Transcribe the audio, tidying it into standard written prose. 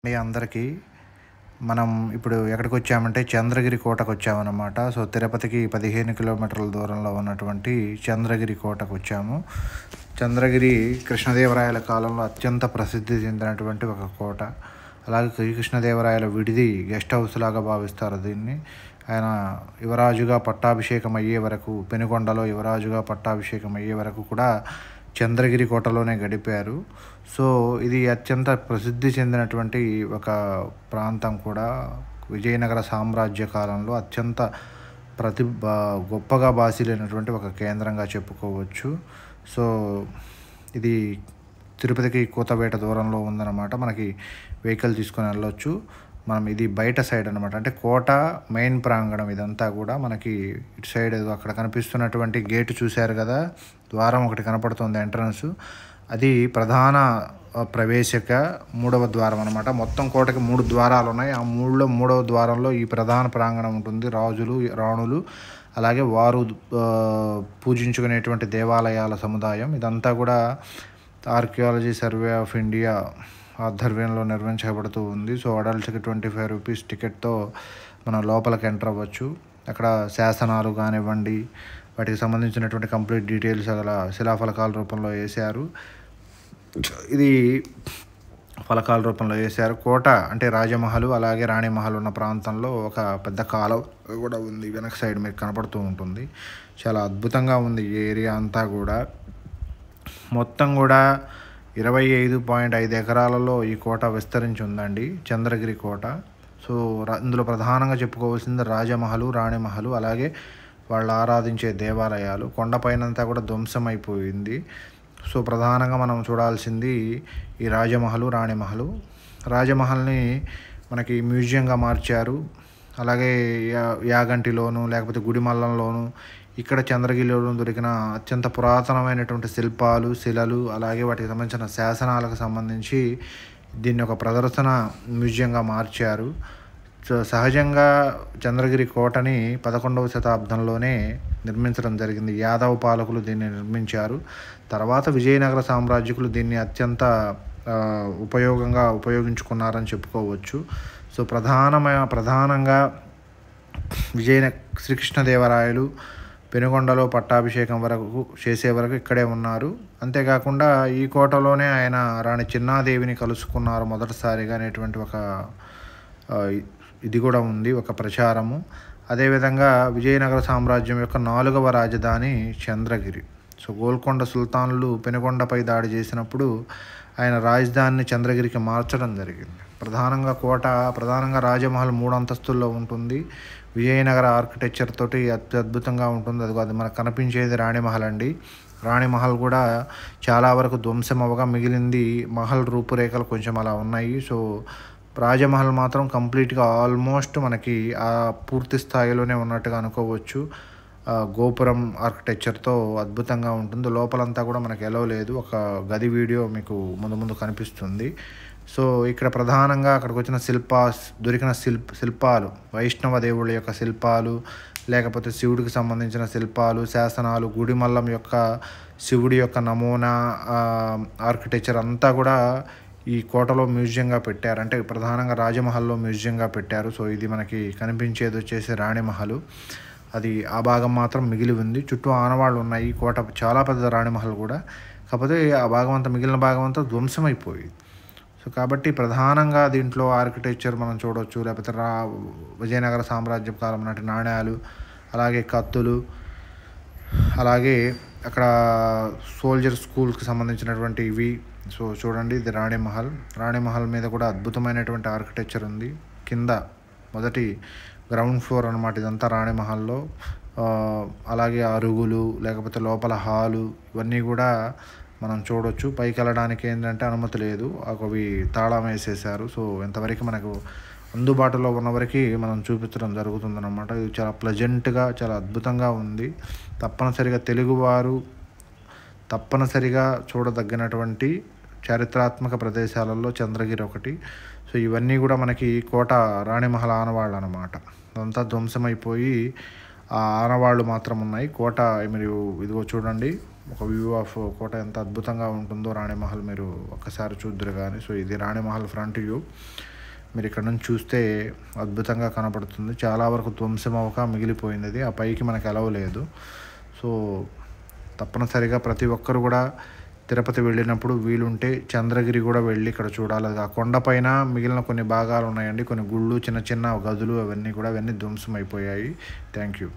అందరికీ మనం ఇప్పుడు ఎక్కడికొచ్చామంటే చంద్రగిరి కోటకొచ్చామన్నమాట. సో, తిరుపతికి 15 కిలోమీటర్ల దూరంలో ఉన్నటువంటి చంద్రగిరి కోటకొచ్చాము. చంద్రగిరి కృష్ణదేవరాయల కాలంలో అత్యంత ప్రసిద్ధి చెందినటువంటి ఒక కోట. అలాగే శ్రీకృష్ణదేవరాయల విడిది గెస్ట్ హౌస్ లాగా భావిస్తారు దీన్ని. ఆయన యువరాజుగా పట్టాభిషేకం అయ్యే వరకు, పెనుగొండలో యువరాజుగా పట్టాభిషేకం అయ్యే వరకు కూడా చంద్రగిరి కోటలోనే గడిపారు. సో, ఇది అత్యంత ప్రసిద్ధి చెందినటువంటి ఒక ప్రాంతం కూడా. విజయనగర సామ్రాజ్య కాలంలో అత్యంత గొప్పగా బాసిలైనటువంటి ఒక కేంద్రంగా చెప్పుకోవచ్చు. సో, ఇది తిరుపతికి కూతవేట దూరంలో ఉందన్నమాట. మనకి వెహికల్ తీసుకొని వెళ్ళొచ్చు. మనం ఇది బయట సైడ్ అనమాట, అంటే కోట మెయిన్ ప్రాంగణం ఇదంతా కూడా. మనకి ఇటు సైడ్ అక్కడ కనిపిస్తున్నటువంటి గేటు చూశారు కదా, ద్వారం ఒకటి కనపడుతుంది ఎంట్రన్స్. అది ప్రధాన ప్రవేశిక మూడవ ద్వారం అనమాట. మొత్తం కోటకి 3 ద్వారాలు ఉన్నాయి. ఆ 3లో మూడవ ద్వారంలో ఈ ప్రధాన ప్రాంగణం ఉంటుంది. రాజులు, రాణులు, అలాగే వారు పూజించుకునేటువంటి దేవాలయాల సముదాయం. ఇదంతా కూడా ఆర్కియాలజీ సర్వే ఆఫ్ ఇండియా ఆధ్వర్యంలో నిర్వహించబడుతూ ఉంది. సో, అడల్ట్స్కి 25 రూపీస్ టికెట్తో మనం లోపలికి ఎంటర్ అవ్వచ్చు. అక్కడ శాసనాలు కానివ్వండి, వాటికి సంబంధించినటువంటి కంప్లీట్ డీటెయిల్స్ అలా శిలాఫలకాల రూపంలో వేశారు. ఇది ఫలకాల రూపంలో వేశారు. కోట అంటే రాజమహల్ అలాగే రాణిమహల్ ఉన్న ప్రాంతంలో ఒక పెద్ద కాలువ కూడా ఉంది. వెనక సైడ్ మీకు కనపడుతూ ఉంటుంది. చాలా అద్భుతంగా ఉంది ఈ ఏరియా అంతా కూడా. మొత్తం కూడా 25.5 ఎకరాలలో ఈ కోట విస్తరించి ఉందండి, చంద్రగిరి కోట. సో, ఇందులో ప్రధానంగా చెప్పుకోవాల్సింది రాజమహల్, రాణిమహల్, అలాగే వాళ్ళు ఆరాధించే దేవాలయాలు. కొండపైనంతా కూడా ధ్వంసం అయిపోయింది. సో, ప్రధానంగా మనం చూడాల్సింది ఈ రాజమహల్, రాణిమహల్. రాజమహల్ని మనకి మ్యూజియంగా మార్చారు. అలాగే యాగంటిలోను లేకపోతే గుడిమల్లంలోను, ఇక్కడ చంద్రగిరిలో దొరికిన అత్యంత పురాతనమైనటువంటి శిల్పాలు, శిలలు, అలాగే వాటికి సంబంధించిన శాసనాలకు సంబంధించి దీన్ని ఒక ప్రదర్శన మ్యూజియంగా మార్చారు. సో, సహజంగా చంద్రగిరి కోటని 11వ శతాబ్దంలోనే నిర్మించడం జరిగింది. యాదవ పాలకులు దీన్ని నిర్మించారు. తర్వాత విజయనగర సామ్రాజ్యకులు దీన్ని అత్యంత ఉపయోగించుకున్నారని చెప్పుకోవచ్చు. సో, ప్రధానంగా శ్రీకృష్ణదేవరాయలు పెనుగొండలో పట్టాభిషేకం చేసే వరకు ఇక్కడే ఉన్నారు. అంతేకాకుండా ఈ కోటలోనే ఆయన రాణి చిన్నాదేవిని కలుసుకున్నారు మొదటిసారిగా అనేటువంటి ఒక ఇది కూడా ఉంది, ఒక ప్రచారము. అదేవిధంగా విజయనగర సామ్రాజ్యం యొక్క 4వ రాజధాని చంద్రగిరి. సో, గోల్కొండ సుల్తానులు పెనుగొండపై దాడి చేసినప్పుడు ఆయన రాజధానిని చంద్రగిరికి మార్చడం జరిగింది. ప్రధానంగా రాజమహల్ 3 అంతస్తుల్లో ఉంటుంది. విజయనగర ఆర్కిటెక్చర్ తోటి అద్భుతంగా ఉంటుంది. అది మనకు కనిపించేది రాణిమహల్ అండి. రాణిమహల్ కూడా చాలా వరకు ధ్వంసం అవ్వగా మిగిలింది మహల్ రూపురేఖలు కొంచెం అలా ఉన్నాయి. సో, రాజమహల్ మాత్రం కంప్లీట్గా ఆల్మోస్ట్ మనకి ఆ పూర్తి స్థాయిలోనే ఉన్నట్టుగా అనుకోవచ్చు. గోపురం ఆర్కిటెక్చర్తో అద్భుతంగా ఉంటుంది. లోపలంతా కూడా మనకు ఎలో లేదు. ఒక గది వీడియో మీకు ముందు కనిపిస్తుంది. సో, ఇక్కడ ప్రధానంగా అక్కడికి వచ్చిన దొరికిన శిల్పాలు, వైష్ణవ దేవుళ్ళ యొక్క శిల్పాలు, లేకపోతే శివుడికి సంబంధించిన శిల్పాలు, శాసనాలు, గుడిమల్లం యొక్క శివుడి యొక్క నమూనా ఆర్కిటెక్చర్ అంతా కూడా ఈ కోటలో మ్యూజియంగా పెట్టారు. అంటే ప్రధానంగా రాజమహల్లో మ్యూజియంగా పెట్టారు. సో, ఇది మనకి కనిపించేది వచ్చేసి రాణిమహల్. అది ఆ భాగం మాత్రం మిగిలి ఉంది. చుట్టూ ఆనవాళ్ళు ఉన్నాయి. ఈ కోట చాలా పెద్ద రాణిమహల్ కూడా. కాకపోతే ఆ భాగం అంతా, మిగిలిన భాగం అంతా ధ్వంసమైపోయింది. సో, కాబట్టి ప్రధానంగా దీంట్లో ఆర్కిటెక్చర్ మనం చూడవచ్చు. లేకపోతే విజయనగర సామ్రాజ్యం కాలం నాటి నాణ్యాలు, అలాగే కత్తులు, అలాగే అక్కడ సోల్జర్ స్కూల్కి సంబంధించినటువంటి ఇవి. సో, చూడండి, ఇది రాణిమహల్ మీద కూడా అద్భుతమైనటువంటి ఆర్కిటెక్చర్ ఉంది. కింద మొదటి గ్రౌండ్ ఫ్లోర్ అనమాట ఇదంతా రాణిమహల్లో. అలాగే అరుగులు, లేకపోతే లోపల హాలు, ఇవన్నీ కూడా మనం చూడొచ్చు. పైకి వెళ్ళడానికి ఏంటంటే అనుమతి లేదు, అవి తాళం వేసేసారు. సో, ఎంతవరకు మనకు అందుబాటులో ఉన్నవరకు మనం చూపించడం జరుగుతుందన్నమాట. ఇది చాలా ప్లెజెంట్గా, చాలా అద్భుతంగా ఉంది. తప్పనిసరిగా తెలుగువారు తప్పనిసరిగా చూడదగినటువంటి చారిత్రాత్మక ప్రదేశాలలో చంద్రగిరి ఒకటి. సో, ఇవన్నీ కూడా మనకి కోట రాణిమహల్ ఆనవాళ్ళు అనమాట. అదంతా ధ్వంసమైపోయి ఆ ఆనవాళ్ళు మాత్రం ఉన్నాయి. కోట మీరు ఇదిగో చూడండి, ఒక వ్యూ ఆఫ్ కోట ఎంత అద్భుతంగా ఉంటుందో రాణిమహల్ మీరు ఒక్కసారి చూద్దరు కానీ. సో ఇది రాణిమహల్ ఫ్రంట్ వ్యూ. మీరు ఇక్కడ నుంచి చూస్తే అద్భుతంగా కనపడుతుంది. చాలా వరకు ధ్వంసం అవ్వక మిగిలిపోయింది అది. ఆ పైకి మనకు ఎలవ్ లేదు. సో తప్పనిసరిగా ప్రతి ఒక్కరు కూడా తిరుపతి వెళ్ళినప్పుడు వీలుంటే చంద్రగిరి కూడా వెళ్ళి ఇక్కడ చూడాలి. ఆ కొండపైన మిగిలిన కొన్ని భాగాలు ఉన్నాయండి, కొన్ని గుళ్ళు, చిన్న చిన్న గదులు, అవన్నీ ధ్వంసం అయిపోయాయి. Thank you.